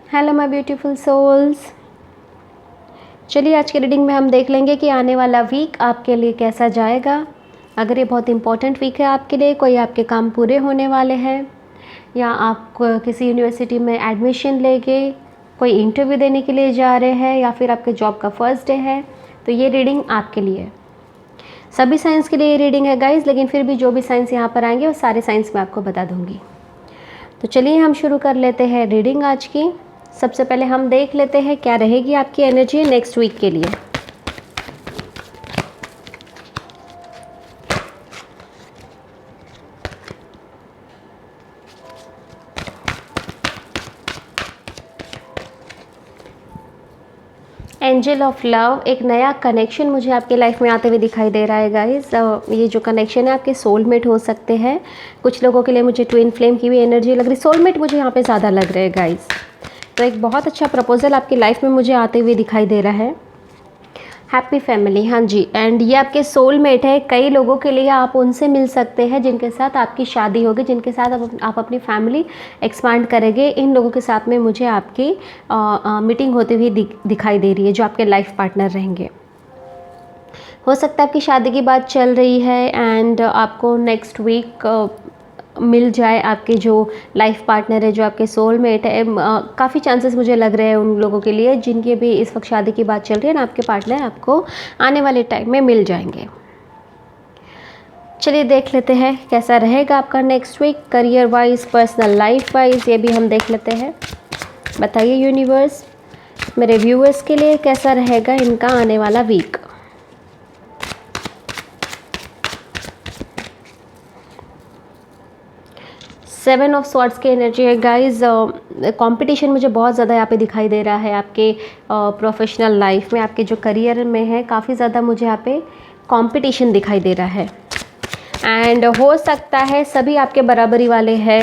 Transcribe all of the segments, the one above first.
Hello my beautiful souls. चलिए आज की रीडिंग में हम देख लेंगे कि आने वाला वीक आपके लिए कैसा जाएगा। अगर ये बहुत इंपॉर्टेंट वीक है आपके लिए, कोई आपके काम पूरे होने वाले हैं या आप किसी यूनिवर्सिटी में एडमिशन लेंगे, कोई इंटरव्यू देने के लिए जा रहे हैं या फिर आपके जॉब का फर्स्ट डे है, तो ये रीडिंग आपके लिए है। सभी साइंस के लिए ये रीडिंग है गाइज, लेकिन फिर भी जो भी साइंस यहाँ पर आएंगे वो सारे साइंस मैं आपको बता दूँगी। तो चलिए हम शुरू कर लेते हैं रीडिंग आज की। सबसे पहले हम देख लेते हैं क्या रहेगी आपकी एनर्जी नेक्स्ट वीक के लिए। एंजल ऑफ लव, एक नया कनेक्शन मुझे आपके लाइफ में आते हुए दिखाई दे रहा है गाइस। ये जो कनेक्शन है आपके सोलमेट हो सकते हैं। कुछ लोगों के लिए मुझे ट्विन फ्लेम की भी एनर्जी लग रही, सोलमेट मुझे यहाँ पे ज़्यादा लग रहे हैं गाइस। तो एक बहुत अच्छा प्रपोजल आपकी लाइफ में मुझे आते हुए दिखाई दे रहा है। हैप्पी फैमिली, हाँ जी, एंड ये आपके सोलमेट है। कई लोगों के लिए आप उनसे मिल सकते हैं जिनके साथ आपकी शादी होगी, जिनके साथ आप अपनी फैमिली एक्सपांड करेंगे। इन लोगों के साथ में मुझे आपकी मीटिंग होती हुई दिखाई दे रही है, जो आपके लाइफ पार्टनर रहेंगे। हो सकता है आपकी शादी की बात चल रही है एंड आपको नेक्स्ट वीक मिल जाए आपके जो लाइफ पार्टनर है, जो आपके सोलमेट है। काफ़ी चांसेस मुझे लग रहे हैं उन लोगों के लिए जिनकी भी इस वक्त शादी की बात चल रही है ना, आपके पार्टनर आपको आने वाले टाइम में मिल जाएंगे। चलिए देख लेते हैं कैसा रहेगा आपका next week, career wise, personal life wise, ये भी हम देख लेते हैं। बताइए यूनिवर्स, मेरे व्यूअर्स के लिए कैसा रहेगा इनका आने वाला वीक। सेवन ऑफ स्वॉर्ड्स की एनर्जी है गाइज। कंपटीशन मुझे बहुत ज़्यादा यहाँ पे दिखाई दे रहा है आपके प्रोफेशनल लाइफ में, आपके जो करियर में है। काफ़ी ज़्यादा मुझे यहाँ पे कंपटीशन दिखाई दे रहा है एंड हो सकता है सभी आपके बराबरी वाले हैं।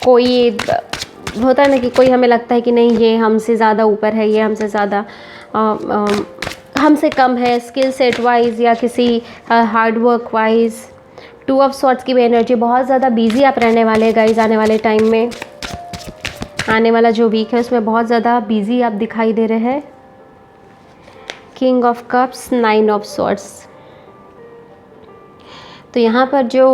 कोई होता है ना कि कोई हमें लगता है कि नहीं ये हमसे ज़्यादा ऊपर है, ये हमसे ज़्यादा हमसे कम है स्किल सेट वाइज या किसी hard work wise. Two of swords की भी एनर्जी, बहुत ज़्यादा बिजी आप रहने वाले हैं गाइज आने वाले टाइम में। आने वाला जो वीक है उसमें बहुत ज़्यादा बिजी आप दिखाई दे रहे हैं। King of cups, nine of swords. तो यहाँ पर जो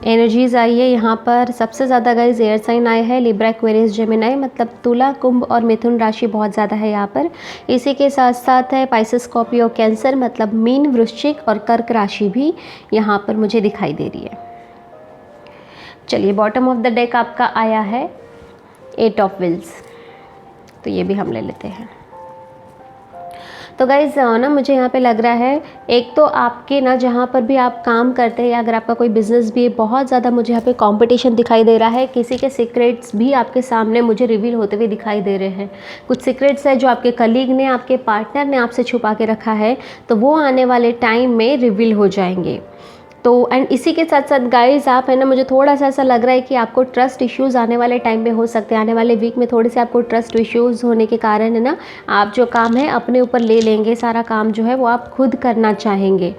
एनर्जीज़ आई है, यहाँ पर सबसे ज़्यादा गाइज एयर साइन आए हैं, लिब्रा, एक्वेरियस, जेमिनी, मतलब तुला, कुंभ और मिथुन राशि बहुत ज़्यादा है यहाँ पर। इसी के साथ साथ है पाइसेस, स्कॉर्पियो, कैंसर, मतलब मीन, वृश्चिक और कर्क राशि भी यहाँ पर मुझे दिखाई दे रही है। चलिए बॉटम ऑफ द डेक आपका आया है एट ऑफ व्हील्स, तो ये भी हम ले लेते हैं। तो गाइज़ ना मुझे यहाँ पे लग रहा है, एक तो आपके ना जहाँ पर भी आप काम करते हैं या अगर आपका कोई बिज़नेस भी है, बहुत ज़्यादा मुझे यहाँ पे कंपटीशन दिखाई दे रहा है। किसी के सीक्रेट्स भी आपके सामने मुझे रिवील होते हुए दिखाई दे रहे हैं। कुछ सीक्रेट्स है जो आपके कलीग ने, आपके पार्टनर ने आपसे छुपा के रखा है, तो वो आने वाले टाइम में रिवील हो जाएंगे। तो एंड इसी के साथ साथ गाइज आप है ना, मुझे थोड़ा सा ऐसा लग रहा है कि आपको ट्रस्ट इश्यूज़ आने वाले टाइम में हो सकते हैं। आने वाले वीक में थोड़े से आपको ट्रस्ट इश्यूज़ होने के कारण है ना, आप जो काम है अपने ऊपर ले लेंगे, सारा काम जो है वो आप खुद करना चाहेंगे।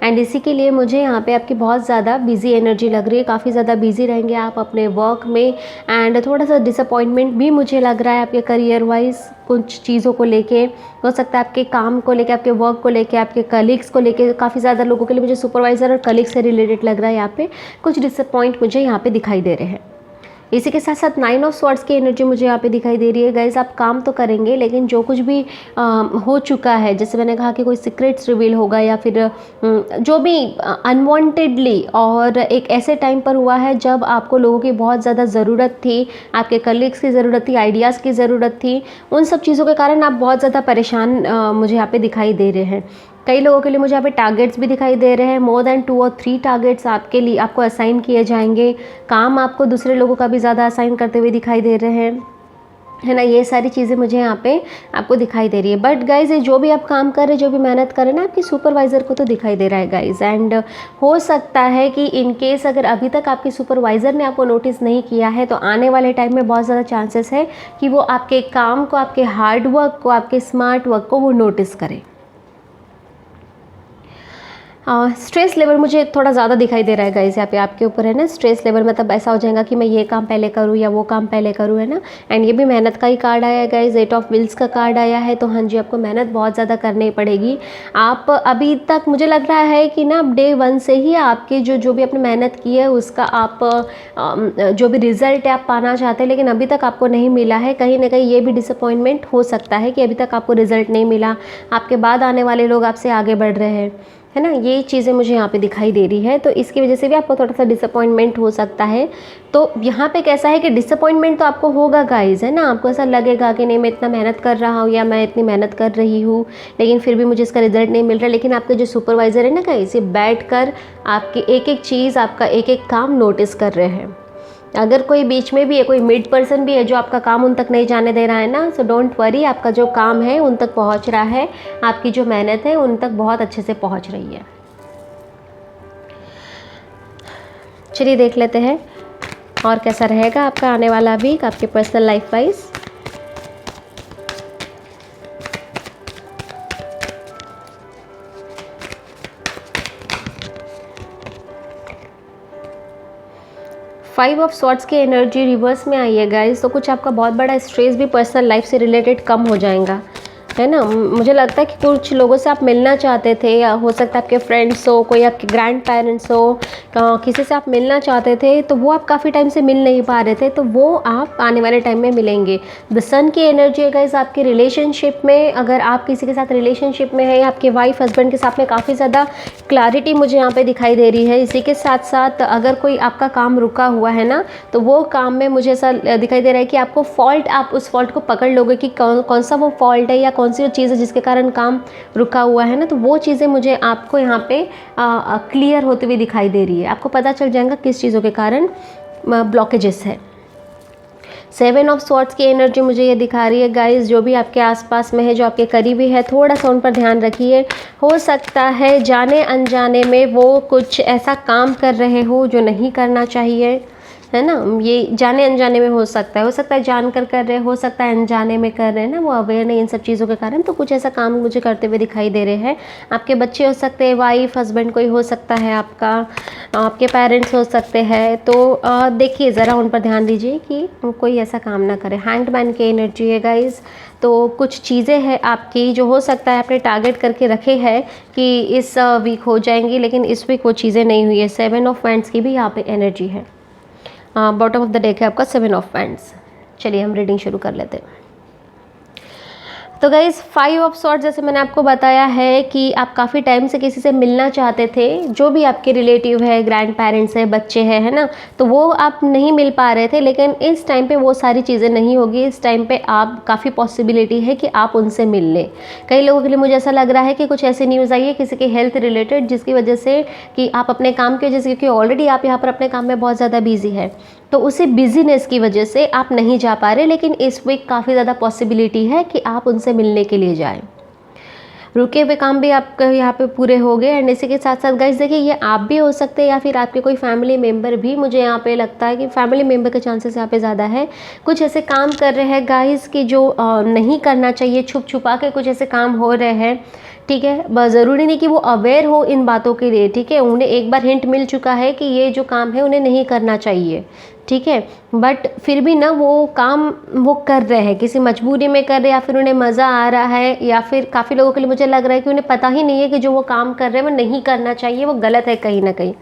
एंड इसी के लिए मुझे यहाँ पे आपकी बहुत ज़्यादा बिजी एनर्जी लग रही है। काफ़ी ज़्यादा बिजी रहेंगे आप अपने वर्क में एंड थोड़ा सा डिसअपॉइंटमेंट भी मुझे लग रहा है आपके करियर वाइज कुछ चीज़ों को लेके। हो सकता है आपके काम को लेके, आपके वर्क को लेके, आपके कलीग्स को लेके, काफ़ी ज़्यादा लोगों के लिए मुझे सुपरवाइज़र और कलीग से रिलेटेड लग रहा है। यहाँ पे कुछ डिसअपॉइंट मुझे यहाँ पे दिखाई दे रहे हैं। इसी के साथ साथ नाइन ऑफ स्वॉर्ड्स की एनर्जी मुझे यहाँ पे दिखाई दे रही है। गाइज आप काम तो करेंगे, लेकिन जो कुछ भी हो चुका है, जैसे मैंने कहा कि कोई सीक्रेट्स रिवील होगा या फिर जो भी अनवांटेडली और एक ऐसे टाइम पर हुआ है जब आपको लोगों की बहुत ज़्यादा ज़रूरत थी, आपके कलीग्स की ज़रूरत थी, आइडियाज़ की ज़रूरत थी, उन सब चीज़ों के कारण आप बहुत ज़्यादा परेशान मुझे यहाँ पे दिखाई दे रहे हैं। कई लोगों के लिए मुझे यहाँ पे टारगेट्स भी दिखाई दे रहे हैं। मोर देन 2 और 3 टारगेट्स आपके लिए आपको असाइन किए जाएंगे। काम आपको दूसरे लोगों का भी ज़्यादा असाइन करते हुए दिखाई दे रहे हैं, है ना। ये सारी चीज़ें मुझे यहाँ पे आपको दिखाई दे रही है। बट गाइज ये जो भी आप काम कर रहे हैं, जो भी मेहनत कर रहे हैं ना, आपकी सुपरवाइज़र को तो दिखाई दे रहा है गाइज। एंड हो सकता है कि इन केस अगर अभी तक आपकी सुपरवाइज़र ने आपको नोटिस नहीं किया है, तो आने वाले टाइम में बहुत ज़्यादा चांसेस है कि वो आपके काम को, आपके हार्ड वर्क को, आपके स्मार्ट वर्क को वो नोटिस करें। स्ट्रेस लेवल मुझे थोड़ा ज़्यादा दिखाई दे रहा है गाइस, यहाँ पे आपके ऊपर है ना। स्ट्रेस लेवल मतलब ऐसा हो जाएगा कि मैं ये काम पहले करूँ या वो काम पहले करूँ, है ना। एंड ये भी मेहनत का ही कार्ड आया है गाइस, 8 ऑफ व्हील्स का कार्ड आया है। तो हाँ जी, आपको मेहनत बहुत ज़्यादा करनी पड़ेगी। आप अभी तक मुझे लग रहा है कि ना डे 1 से ही आपके जो भी आपने मेहनत की है उसका आप जो भी रिज़ल्ट है आप पाना चाहते हैं, लेकिन अभी तक आपको नहीं मिला है। कहीं ना कहीं ये भी डिसअपॉइंटमेंट हो सकता है कि अभी तक आपको रिज़ल्ट नहीं मिला, आपके बाद आने वाले लोग आपसे आगे बढ़ रहे हैं, है ना। ये चीज़ें मुझे यहाँ पे दिखाई दे रही है, तो इसकी वजह से भी आपको थोड़ा सा डिसअपॉइंटमेंट हो सकता है। तो यहाँ पे कैसा है कि डिसअपॉइंटमेंट तो आपको होगा गाइस, है ना। आपको ऐसा लगेगा कि नहीं मैं इतना मेहनत कर रहा हूँ या मैं इतनी मेहनत कर रही हूँ, लेकिन फिर भी मुझे इसका रिजल्ट नहीं मिल रहा। लेकिन आपके जो सुपरवाइज़र है ना गाइस, ये बैठ कर आपकी एक एक चीज़, आपका एक एक काम नोटिस कर रहे हैं। अगर कोई बीच में भी है, कोई मिड पर्सन भी है जो आपका काम उन तक नहीं जाने दे रहा है ना, सो डोंट वरी, आपका जो काम है उन तक पहुंच रहा है, आपकी जो मेहनत है उन तक बहुत अच्छे से पहुंच रही है। चलिए देख लेते हैं और कैसा रहेगा आपका आने वाला वीक आपके personal life wise. Five of swords की एनर्जी रिवर्स में आई है गाइस, तो कुछ आपका बहुत बड़ा स्ट्रेस भी पर्सनल लाइफ से रिलेटेड कम हो जाएगा, है ना। मुझे लगता है कि कुछ लोगों से आप मिलना चाहते थे, या हो सकता है आपके फ्रेंड्स हो, कोई आपके ग्रैंड पेरेंट्स हो, किसी से आप मिलना चाहते थे, तो वो आप काफ़ी टाइम से मिल नहीं पा रहे थे, तो वो आप आने वाले टाइम में मिलेंगे। द सन की एनर्जी है गाइस आपके रिलेशनशिप में। अगर आप किसी के साथ रिलेशनशिप में है, आपके वाइफ हस्बैंड के साथ में काफ़ी ज़्यादा क्लैरिटी मुझे यहाँ पे दिखाई दे रही है। इसी के साथ साथ अगर कोई आपका काम रुका हुआ है ना, तो वो काम में मुझे ऐसा दिखाई दे रहा है कि आपको फॉल्ट, आप उस फॉल्ट को पकड़ लोगे कि कौन सा वो फॉल्ट है या कौन सी वो चीज़ है जिसके कारण काम रुका हुआ है ना। तो वो चीज़ें मुझे आपको यहाँ पे क्लियर होते हुए दिखाई दे रही है। आपको पता चल जाएगा किस चीज़ों के कारण ब्लॉकेजेस है। 7 ऑफ स्वॉर्ड्स की एनर्जी मुझे ये दिखा रही है गाइस, जो भी आपके आसपास में है, जो आपके करीबी है, थोड़ा सा उन पर ध्यान रखिए। हो सकता है जाने अनजाने में वो कुछ ऐसा काम कर रहे हो जो नहीं करना चाहिए, है ना। ये जाने अनजाने में हो सकता है जानकर कर रहे, हो सकता है अनजाने में कर रहे हैं ना, वो अवेयर नहीं इन सब चीज़ों के कारण। तो कुछ ऐसा काम मुझे करते हुए दिखाई दे रहे हैं। आपके बच्चे हो सकते हैं, वाइफ हस्बैंड कोई हो सकता है, आपके पेरेंट्स हो सकते हैं। तो देखिए ज़रा उन पर ध्यान दीजिए कि कोई ऐसा काम ना करे। हैंग्ड मैन की एनर्जी है गाइज़, तो कुछ चीज़ें हैं आपकी जो हो सकता है आपने टारगेट करके रखे हैं कि इस वीक हो जाएंगी, लेकिन इस वीक वो चीज़ें नहीं हुई है। 7 ऑफ वैंड्स की भी यहाँ पे एनर्जी है। बॉटम ऑफ द डेक है आपका 7 ऑफ वैंड्स। चलिए हम रीडिंग शुरू कर लेते हैं। तो गाइज़ 5 ऑफ स्वॉर्ड्स, जैसे मैंने आपको बताया है कि आप काफ़ी टाइम से किसी से मिलना चाहते थे, जो भी आपके रिलेटिव है, ग्रैंड पेरेंट्स है, बच्चे हैं, है ना, तो वो आप नहीं मिल पा रहे थे। लेकिन इस टाइम पे वो सारी चीज़ें नहीं होगी। इस टाइम पे आप काफ़ी पॉसिबिलिटी है कि आप उनसे मिल लें। कई लोगों के लिए मुझे ऐसा लग रहा है कि कुछ ऐसी न्यूज़ आई है किसी के हेल्थ रिलेटेड, जिसकी वजह से कि आप अपने काम की वजह से, क्योंकि ऑलरेडी आप यहाँ पर अपने काम में बहुत ज़्यादा बिजी है, तो उसी बिजीनेस की वजह से आप नहीं जा पा रहे। लेकिन इस वीक काफ़ी ज़्यादा पॉसिबिलिटी है कि आप उनसे मिलने के लिए जाएं। रुके हुए काम भी आपके यहाँ पे पूरे हो गए। एंड इसी के साथ साथ गाइस देखिए, ये आप भी हो सकते हैं या फिर आपके कोई फैमिली मेम्बर भी। मुझे यहाँ पे लगता है कि फैमिली मेम्बर के चांसेस यहाँ पे ज़्यादा है। कुछ ऐसे काम कर रहे हैं गाइस कि जो नहीं करना चाहिए, छुप छुपा के कुछ ऐसे काम हो रहे हैं, ठीक है। ज़रूरी नहीं कि वो अवेयर हो इन बातों के लिए, ठीक है। उन्हें एक बार हिंट मिल चुका है कि ये जो काम है उन्हें नहीं करना चाहिए, ठीक है, बट फिर भी ना वो काम वो कर रहे हैं, किसी मजबूरी में कर रहे हैं, या फिर उन्हें मज़ा आ रहा है, या फिर काफ़ी लोगों के लिए मुझे लग रहा है कि उन्हें पता ही नहीं है कि जो वो काम कर रहे हैं वो नहीं करना चाहिए, वो गलत है कहीं ना कहीं।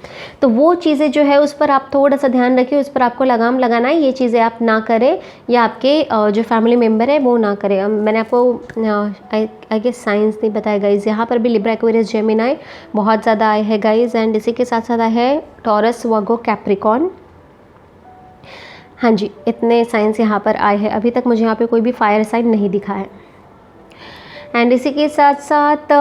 तो वो चीज़ें जो है उस पर आप थोड़ा सा ध्यान रखिए, उस पर आपको लगाम लगाना है। ये चीज़ें आप ना करें, या आपके जो फैमिली मेम्बर है वो ना करें। मैंने आपको आई गेस साइंस नहीं बताया गाइज। यहाँ पर भी लिब्रा, एक्वेरियस, जेमिनी बहुत ज़्यादा आए हैं गाइज। एंड इसी के साथ साथ आए है टॉरस, वर्गो, कैप्रिकॉर्न। हाँ जी, इतने साइंस यहाँ पर आए हैं। अभी तक मुझे यहाँ पे कोई भी फायर साइन नहीं दिखा है। एंड इसी के साथ साथ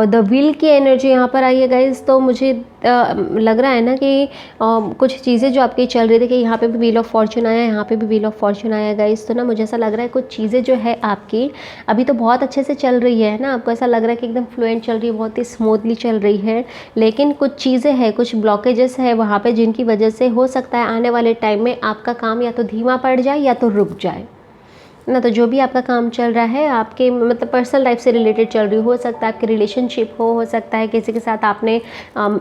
द व्हील की एनर्जी यहाँ पर आई है गाइज। तो मुझे लग रहा है ना कि कुछ चीज़ें जो आपकी चल रही थी, कि यहाँ पे भी व्हील ऑफ फॉर्चून आया है, यहाँ पे भी व्हील ऑफ फॉर्चून आया है गाइज। तो ना मुझे ऐसा लग रहा है कुछ चीज़ें जो है आपकी अभी तो बहुत अच्छे से चल रही है ना, आपको ऐसा लग रहा है कि एकदम फ्लुएंट चल रही है, बहुत ही स्मूथली चल रही है। लेकिन कुछ चीज़ें हैं, कुछ ब्लॉकेजेस है वहाँ पर, जिनकी वजह से हो सकता है आने वाले टाइम में आपका काम या तो धीमा पड़ जाए या तो रुक जाए, ना। तो जो भी आपका काम चल रहा है आपके मतलब पर्सनल लाइफ से रिलेटेड चल रही हो सकता है आपकी रिलेशनशिप हो सकता है किसी के साथ आपने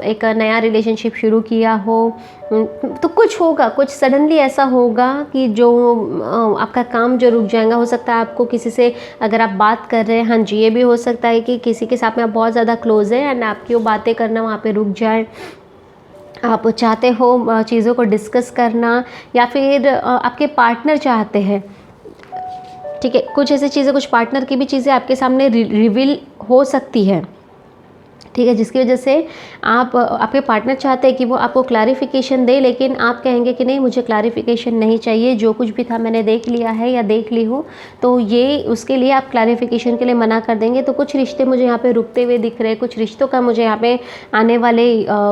एक नया रिलेशनशिप शुरू किया हो, तो कुछ होगा, कुछ सडनली ऐसा होगा कि जो आपका काम जो रुक जाएगा। हो सकता है आपको किसी से अगर आप बात कर रहे हैं, हाँ जी, ये भी हो सकता है कि किसी के साथ में आप बहुत ज़्यादा क्लोज हैं एंड आपकी वो बातें करना वहाँ पे रुक जाए। आप चाहते हो चीज़ों को डिस्कस करना, या फिर आपके पार्टनर चाहते हैं, ठीक है, कुछ ऐसी चीज़ें, कुछ पार्टनर की भी चीज़ें आपके सामने रिवील हो सकती है, ठीक है, जिसकी वजह से आप आपके पार्टनर चाहते हैं कि वो आपको क्लैरिफिकेशन दे, लेकिन आप कहेंगे कि नहीं, मुझे क्लैरिफिकेशन नहीं चाहिए, जो कुछ भी था मैंने देख लिया है या देख ली हूँ। तो ये उसके लिए आप क्लैरिफिकेशन के लिए मना कर देंगे। तो कुछ रिश्ते मुझे यहाँ पे रुकते हुए दिख रहे हैं, कुछ रिश्तों का मुझे यहाँ पे आने वाले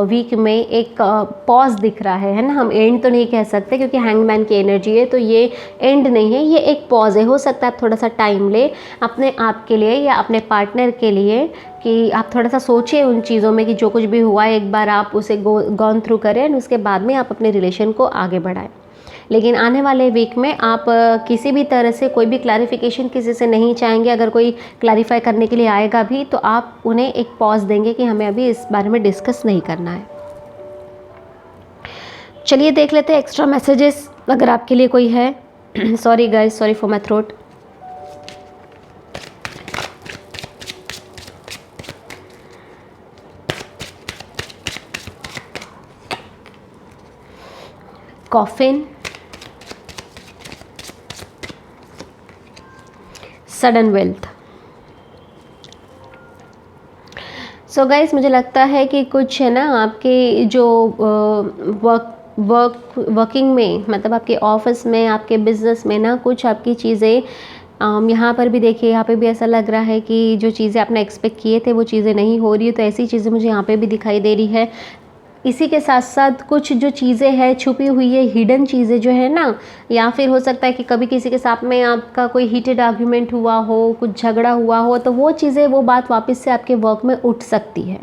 वीक में एक पॉज दिख रहा है ना। हम एंड तो नहीं कह सकते क्योंकि हैंगमैन की एनर्जी है, तो ये एंड नहीं है, ये एक पॉज है। हो सकता है आप थोड़ा सा टाइम ले अपने आप के लिए या अपने पार्टनर के लिए, कि आप थोड़ा सा सोचें उन चीज़ों में कि जो कुछ भी हुआ है एक बार आप उसे गॉन थ्रू करें और उसके बाद में आप अपने रिलेशन को आगे बढ़ाएं। लेकिन आने वाले वीक में आप किसी भी तरह से कोई भी क्लैरिफिकेशन किसी से नहीं चाहेंगे। अगर कोई क्लैरिफाई करने के लिए आएगा भी तो आप उन्हें एक पॉज देंगे कि हमें अभी इस बारे में डिस्कस नहीं करना है। चलिए देख लेते हैं एक्स्ट्रा मैसेजेस अगर आपके लिए कोई है। Sorry guys, sorry for my throat. Coffin, sudden wealth. So guys, मुझे लगता है कि कुछ है ना आपके जो वर्किंग में, मतलब आपके ऑफिस में, आपके बिजनेस में ना, कुछ आपकी चीज़ें यहाँ पर भी देखिए, यहाँ पे भी ऐसा लग रहा है कि जो चीज़ें आपने एक्सपेक्ट किए थे वो चीज़ें नहीं हो रही है। तो ऐसी चीज़ें मुझे यहाँ पे भी दिखाई दे रही है। इसी के साथ साथ कुछ जो चीज़ें हैं छुपी हुई है, हिडन चीज़ें जो है ना, या फिर हो सकता है कि कभी किसी के साथ में आपका कोई हीटेड आर्ग्यूमेंट हुआ हो, कुछ झगड़ा हुआ हो, तो वो चीज़ें, वो बात वापस से आपके वर्क में उठ सकती है।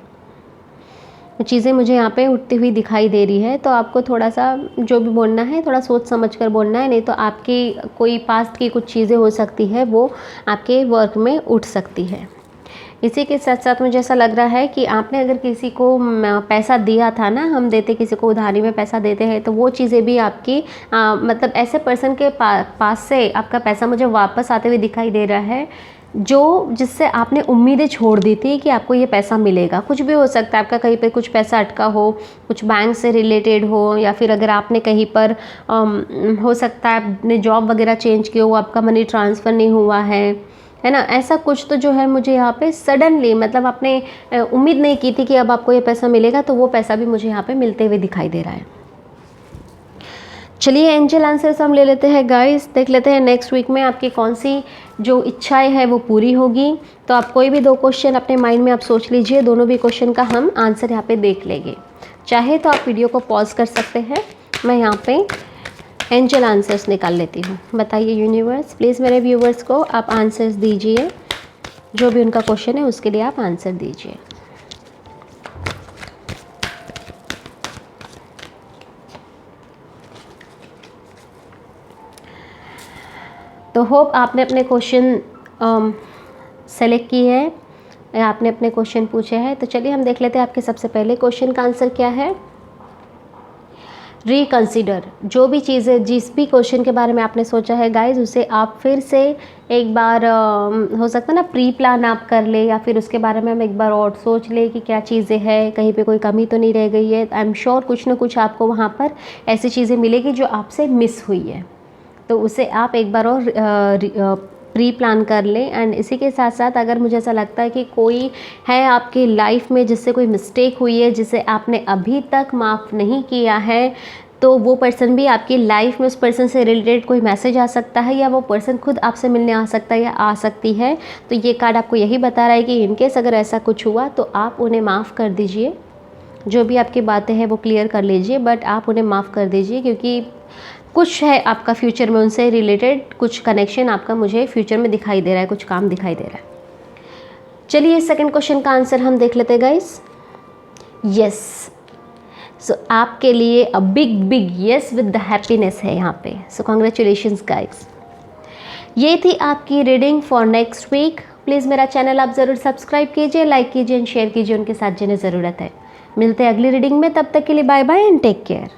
चीज़ें मुझे यहाँ पे उठती हुई दिखाई दे रही है। तो आपको थोड़ा सा जो भी बोलना है थोड़ा सोच समझ कर बोलना है, नहीं तो आपकी कोई पास्ट की कुछ चीज़ें हो सकती है वो आपके वर्क में उठ सकती है। इसी के साथ साथ मुझे ऐसा लग रहा है कि आपने अगर किसी को पैसा दिया था ना, हम देते किसी को उधारी में पैसा देते हैं, तो वो चीज़ें भी आपकी मतलब ऐसे पर्सन के पास से आपका पैसा मुझे वापस आते हुए दिखाई दे रहा है जो जिससे आपने उम्मीदें छोड़ दी थी कि आपको ये पैसा मिलेगा। कुछ भी हो सकता है, आपका कहीं पे कुछ पैसा अटका हो, कुछ बैंक से रिलेटेड हो, या फिर अगर आपने कहीं पर हो सकता है आपने जॉब वगैरह चेंज किया हो, आपका मनी ट्रांसफ़र नहीं हुआ है ना। ऐसा कुछ तो जो है मुझे यहाँ पे सडनली, मतलब आपने उम्मीद नहीं की थी कि अब आपको ये पैसा मिलेगा, तो वो पैसा भी मुझे यहाँ पे मिलते हुए दिखाई दे रहा है। चलिए एंजल आंसर्स हम ले लेते हैं गाइस, देख लेते हैं नेक्स्ट वीक में आपकी कौन सी जो इच्छाएं है वो पूरी होगी। तो आप कोई भी 2 क्वेश्चन अपने माइंड में आप सोच लीजिए, दोनों भी क्वेश्चन का हम आंसर यहाँ पे देख लेंगे। चाहे तो आप वीडियो को पॉज कर सकते हैं, मैं यहाँ पे एंजल आंसर्स निकाल लेती हूँ। बताइए यूनिवर्स, प्लीज़ मेरे व्यूवर्स को आप आंसर्स दीजिए, जो भी उनका क्वेश्चन है उसके लिए आप आंसर दीजिए। तो होप आपने अपने क्वेश्चन सेलेक्ट किए हैं या आपने अपने क्वेश्चन पूछे हैं। तो चलिए हम देख लेते हैं आपके सबसे पहले क्वेश्चन का आंसर क्या है। रिकंसिडर, जो भी चीज़ें, जिस भी क्वेश्चन के बारे में आपने सोचा है गाइज, उसे आप फिर से एक बार हो सकता है ना प्री प्लान आप कर ले, या फिर उसके बारे में हम एक बार और सोच ले कि क्या चीज़ें हैं, कहीं पे कोई कमी तो नहीं रह गई है। आई एम श्योर कुछ ना कुछ आपको वहाँ पर ऐसी चीज़ें मिलेगी जो आपसे मिस हुई है, तो उसे आप एक बार और प्री प्लान कर लें। एंड इसी के साथ साथ अगर मुझे ऐसा लगता है कि कोई है आपकी लाइफ में जिससे कोई मिस्टेक हुई है, जिसे आपने अभी तक माफ़ नहीं किया है, तो वो पर्सन भी आपकी लाइफ में, उस पर्सन से रिलेटेड कोई मैसेज आ सकता है, या वो पर्सन खुद आपसे मिलने आ सकता है या आ सकती है। तो ये कार्ड आपको यही बता रहा है कि इनकेस अगर ऐसा कुछ हुआ तो आप उन्हें माफ़ कर दीजिए, जो भी आपकी बातें हैं वो क्लियर कर लीजिए, बट आप उन्हें माफ़ कर दीजिए, क्योंकि कुछ है आपका फ्यूचर में उनसे रिलेटेड, कुछ कनेक्शन आपका मुझे फ्यूचर में दिखाई दे रहा है, कुछ काम दिखाई दे रहा है। चलिए सेकंड क्वेश्चन का आंसर हम देख लेते हैं गाइस। यस, सो आपके लिए a big big yes with the happiness है यहाँ पे। So congratulations guys. ये थी आपकी reading for next week. Please मेरा चैनल आप ज़रूर सब्सक्राइब कीजिए, लाइक कीजिए एंड शेयर कीजिए उनके साथ जिन्हें ज़रूरत है। मिलते हैं अगली रीडिंग में, तब तक के लिए bye bye and take care.